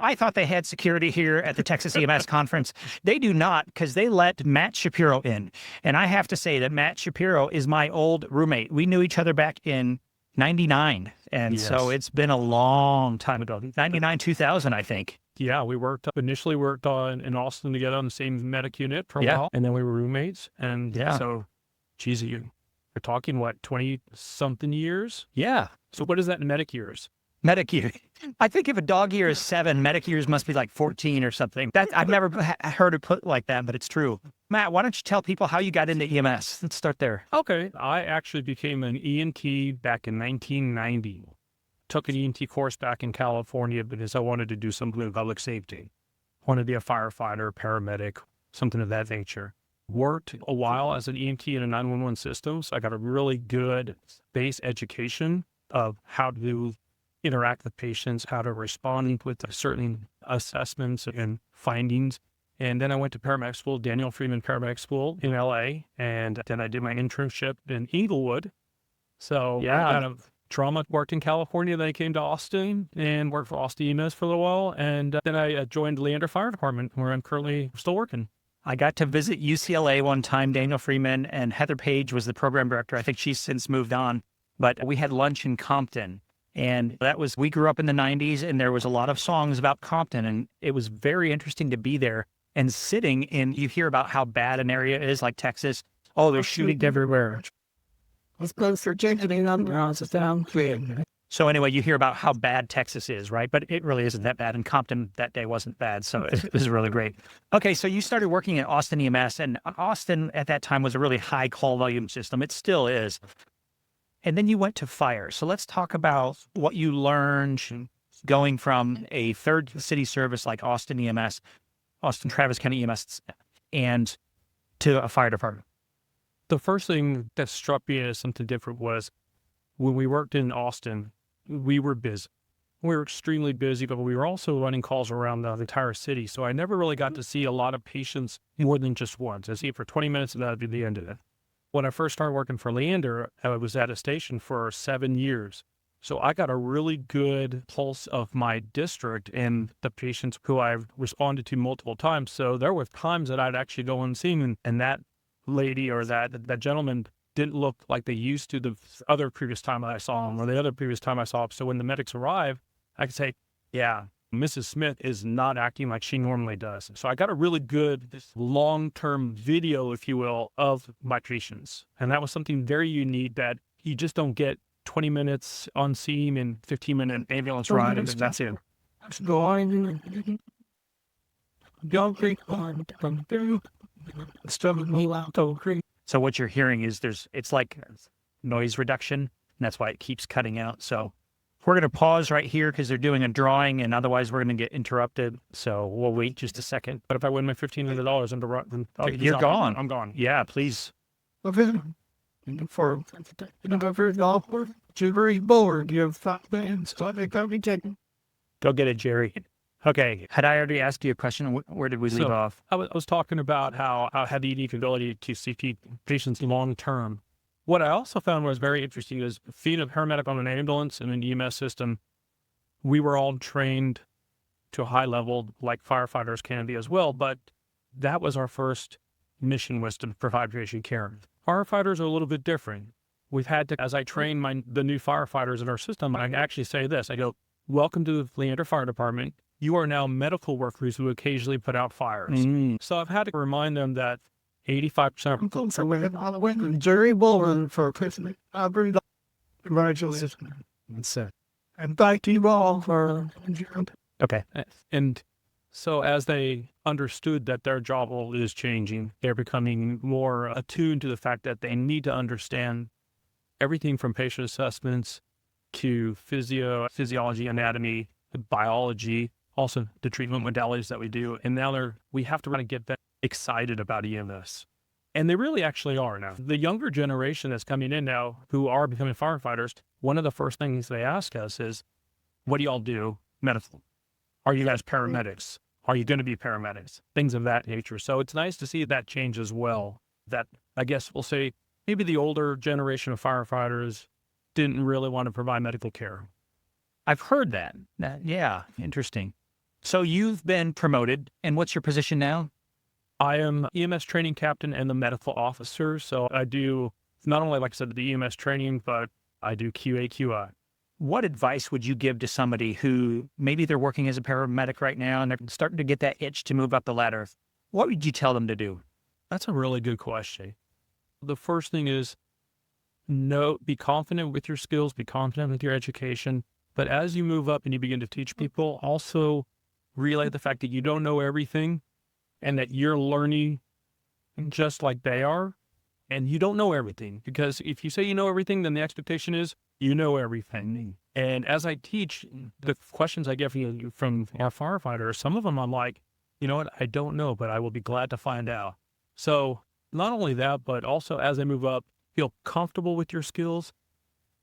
I thought they had security here at the Texas EMS Conference. They do not, because they let Matt Shapiro in. And I have to say that Matt Shapiro is my old roommate. We knew each other back in 99. And so it's been a long time ago, 99, 2000, I think. Yeah, we initially worked in Austin together on the same medic unit for a while, and then we were roommates. And so, geez, you're talking, what, 20-something years? Yeah. So what is that in medic years? Medic year. I think if a dog year is 7, medic years must be like 14 or something. I've never heard it put like that, but it's true. Matt, why don't you tell people how you got into EMS? Let's start there. Okay. I actually became an EMT back in 1990. Took an EMT course back in California because I wanted to do something with public safety. Wanted to be a firefighter, paramedic, something of that nature. Worked a while as an EMT in a 911 system, so I got a really good base education of how to interact with patients, how to respond with certain assessments and findings. And then I went to paramedic school, Daniel Freeman Paramedic School in LA. And then I did my internship in Inglewood. So kind of trauma, worked in California. Then I came to Austin and worked for Austin EMS for a little while. And then I joined Leander Fire Department, where I'm currently still working. I got to visit UCLA one time. Daniel Freeman and Heather Page was the program director. I think she's since moved on. But we had lunch in Compton. And we grew up in the 90s, and there was a lot of songs about Compton. And it was very interesting to be there and sitting in, you hear about how bad an area is, like Texas. Oh, they're shooting everywhere. So anyway, you hear about how bad Texas is, right? But it really isn't that bad. And Compton that day wasn't bad. So it was really great. Okay, so you started working at Austin EMS, and Austin at that time was a really high call volume system. It still is. And then you went to fire. So let's talk about what you learned going from a third city service like Austin EMS, Austin Travis County EMS, and to a fire department. The first thing that struck me as something different was when we worked in Austin, we were busy. We were extremely busy, but we were also running calls around the entire city. So I never really got to see a lot of patients more than just once. I see it for 20 minutes and that would be the end of it. When I first started working for Leander, I was at a station for 7 years. So I got a really good pulse of my district and the patients who I've responded to multiple times. So there were times that I'd actually go and see them, and that lady or that gentleman didn't look like they used to the other previous time I saw them or the other previous time I saw them. So when the medics arrive, I could say, yeah, Mrs. Smith is not acting like she normally does. So I got a really good long-term video, if you will, of my patients. And that was something very unique that you just don't get 20 minutes on scene and 15-minute ambulance ride, and that's it. So what you're hearing is it's like noise reduction, and that's why it keeps cutting out. So we're going to pause right here because they're doing a drawing, and otherwise we're going to get interrupted. So we'll wait just a second. But if I win my $1,500, you're gone. I'm gone. Yeah, please. For very bored, you have 5 bands, so I think I'll be taken. Go get it, Jerry. Okay. Had I already asked you a question? Where did we leave off? I was talking about how I had the unique ability to see patients long term. What I also found was very interesting is being a paramedic on an ambulance and an EMS system, we were all trained to a high level like firefighters can be as well, but that was our first mission, was to provide patient care. Firefighters are a little bit different. We've had to, as I train the new firefighters in our system, I actually say this, I go, welcome to the Leander Fire Department. You are now medical workers who occasionally put out fires. So I've had to remind them that 85% Jerry Bowman for Christmas. Congratulations. That's it. And thank you all for. Okay. And so as they understood that their job role is changing, they're becoming more attuned to the fact that they need to understand everything from patient assessments to physiology, anatomy, biology, also the treatment modalities that we do. And now we have to get them excited about EMS. And they really actually are now. The younger generation that's coming in now who are becoming firefighters, one of the first things they ask us is, what do y'all do medical? Are you guys paramedics? Are you going to be paramedics? Things of that nature. So it's nice to see that change as well. That, I guess we'll say, maybe the older generation of firefighters didn't really want to provide medical care. I've heard that. Yeah, interesting. So you've been promoted, and what's your position now? I am EMS training captain and the medical officer. So I do not only, like I said, the EMS training, but I do QA/QI. What advice would you give to somebody who maybe they're working as a paramedic right now and they're starting to get that itch to move up the ladder? What would you tell them to do? That's a really good question. The first thing is be confident with your skills, be confident with your education. But as you move up and you begin to teach people, also relay the fact that you don't know everything and that you're learning just like they are. And you don't know everything, because if you say you know everything, then the expectation is you know everything. And as I teach, the questions I get from our firefighters, some of them I'm like, you know what, I don't know, but I will be glad to find out. So not only that, but also as I move up, feel comfortable with your skills,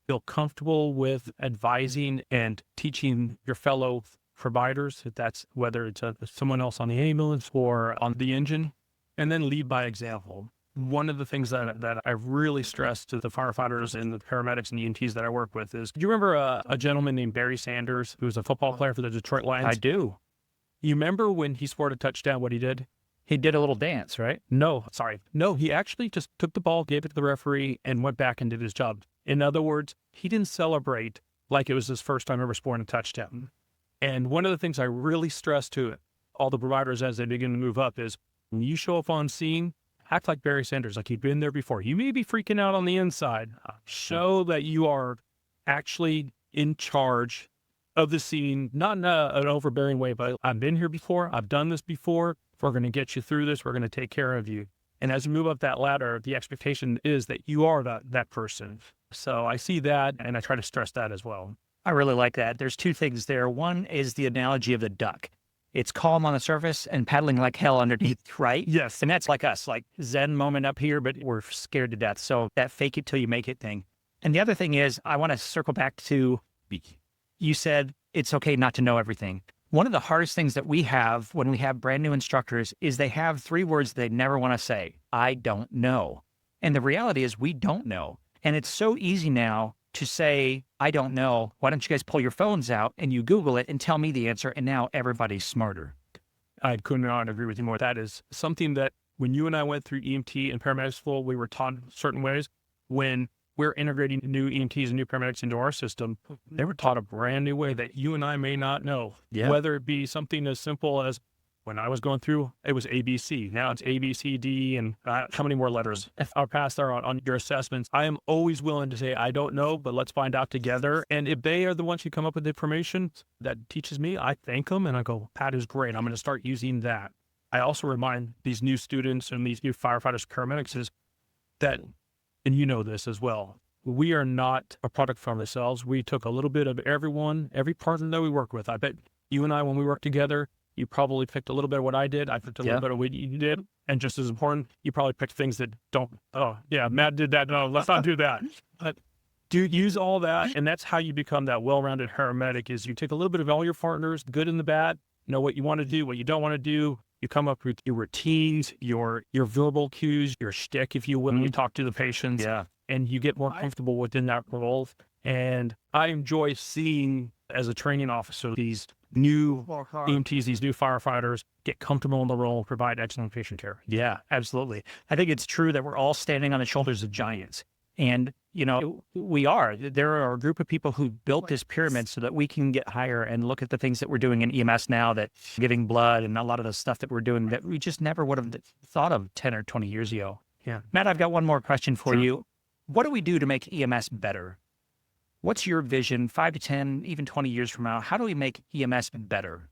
feel comfortable with advising and teaching your fellow providers, if that's whether it's someone else on the ambulance or on the engine, and then lead by example. One of the things that I really stress to the firefighters and the paramedics and EMTs that I work with is, do you remember a gentleman named Barry Sanders, who was a football player for the Detroit Lions? I do. You remember when he scored a touchdown, what he did? He did a little dance, right? No, he actually just took the ball, gave it to the referee, and went back and did his job. In other words, he didn't celebrate like it was his first time ever scoring a touchdown. And one of the things I really stress to all the providers as they begin to move up is, when you show up on scene, act like Barry Sanders, like you've been there before. You may be freaking out on the inside. Show that you are actually in charge of the scene, not in an overbearing way, but I've been here before. I've done this before. We're going to get you through this. We're going to take care of you. And as you move up that ladder, the expectation is that you are that person. So I see that, and I try to stress that as well. I really like that. There's two things there. One is the analogy of the duck. It's calm on the surface and paddling like hell underneath, right? Yes. And that's like us, like Zen moment up here, but we're scared to death. So that fake it till you make it thing. And the other thing is, I want to circle back to, you said it's okay not to know everything. One of the hardest things that we have when we have brand new instructors is they have 3 words they never want to say. I don't know. And the reality is we don't know. And it's so easy now to say, I don't know. Why don't you guys pull your phones out and you Google it and tell me the answer? And now everybody's smarter. I could not agree with you more. That is something that when you and I went through EMT and paramedic school, we were taught certain ways. When we're integrating new EMTs and new paramedics into our system, they were taught a brand new way that you and I may not know. Yeah. Whether it be something as simple as, when I was going through, it was ABC. Now it's A, B, C, D, and how many more letters are passed there on your assessments? I am always willing to say, I don't know, but let's find out together. And if they are the ones who come up with the information that teaches me, I thank them and I go, that is great. I'm going to start using that. I also remind these new students and these new firefighters, paramedics is that, and you know this as well, we are not a product from ourselves. We took a little bit of every partner that we work with. I bet you and I, when we work together, you probably picked a little bit of what I did. I picked a little bit of what you did. And just as important, you probably picked things that don't, oh, yeah, Matt did that. No, let's not do that. But use all that. And that's how you become that well-rounded paramedic is you take a little bit of all your partners, the good and the bad, know what you want to do, what you don't want to do. You come up with your routines, your verbal cues, your shtick, if you will, when you talk to the patients. Yeah. And you get more comfortable within that role. And I enjoy seeing, as a training officer, these new EMTs, these new firefighters get comfortable in the role, provide excellent patient care. Yeah, absolutely. I think it's true that we're all standing on the shoulders of giants. And, you know, we are. There are a group of people who built this pyramid so that we can get higher and look at the things that we're doing in EMS now, that giving blood and a lot of the stuff that we're doing that we just never would have thought of 10 or 20 years ago. Yeah. Matt, I've got one more question for you. What do we do to make EMS better? What's your vision 5 to 10, even 20 years from now? How do we make EMS better?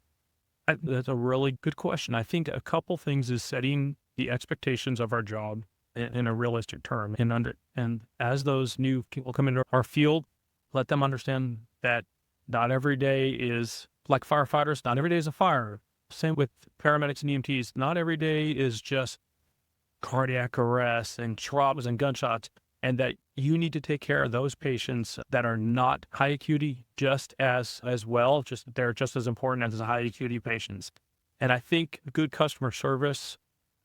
That's a really good question. I think a couple things is setting the expectations of our job in a realistic term. And as those new people come into our field, let them understand that not every day is like firefighters. Not every day is a fire. Same with paramedics and EMTs. Not every day is just cardiac arrest and traumas and gunshots. And that you need to take care of those patients that are not high acuity just as well. They're just as important as the high acuity patients. And I think good customer service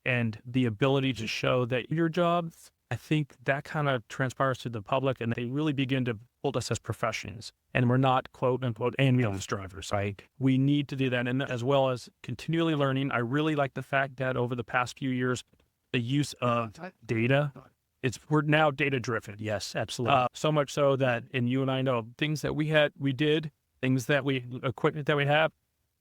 and the ability to show that your job I think that kind of transpires to the public, and they really begin to hold us as professions. And we're not quote unquote ambulance drivers, right? We need to do that. And as well as continually learning. I really like the fact that over the past few years, the use of data, we're now data driven. Yes, absolutely. So much so that, and you and I know things that we did, equipment that we have,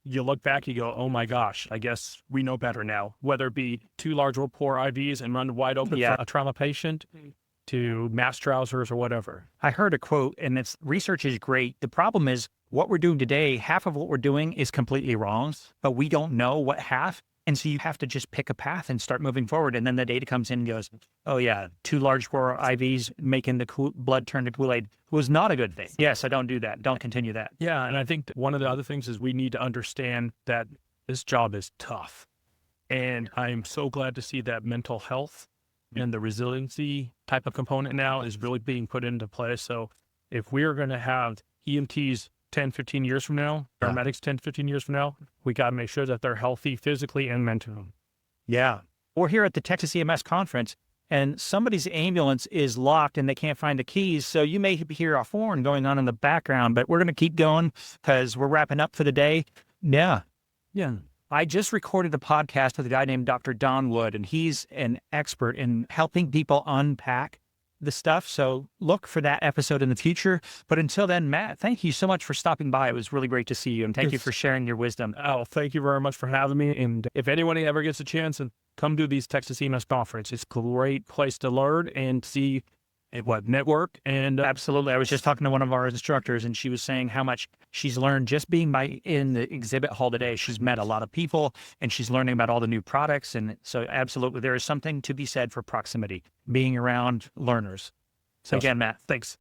you look back, you go, oh my gosh, I guess we know better now, whether it be 2 large pour IVs and run wide open for a trauma patient to mass trousers or whatever. I heard a quote, and it's research is great. The problem is what we're doing today, half of what we're doing is completely wrong, but we don't know what half. And so you have to just pick a path and start moving forward. And then the data comes in and goes, oh yeah, 2 large bore IVs making the blood turn to Kool-Aid was not a good thing. Yes, I don't do that. Don't continue that. Yeah. And I think that one of the other things is we need to understand that this job is tough. And I'm so glad to see that mental health and the resiliency type of component now is really being put into place. So if we are going to have EMTs 10, 15 years from now, paramedics 10, 15 years from now, we got to make sure that they're healthy physically and mentally. Yeah. We're here at the Texas EMS Conference, and somebody's ambulance is locked and they can't find the keys. So you may hear a horn going on in the background, but we're going to keep going because we're wrapping up for the day. Yeah. Yeah. I just recorded a podcast with a guy named Dr. Don Wood, and he's an expert in helping people unpack the stuff. So look for that episode in the future. But until then, Matt, thank you so much for stopping by. It was really great to see you. And thank you for sharing your wisdom. Oh, thank you very much for having me. And if anyone ever gets a chance and come to these Texas EMS Conference, it's a great place to learn and see network. And absolutely. I was just talking to one of our instructors, and she was saying how much she's learned just being in the exhibit hall today. She's met a lot of people and she's learning about all the new products. And so absolutely, there is something to be said for proximity, being around learners. So again, Matt, thanks.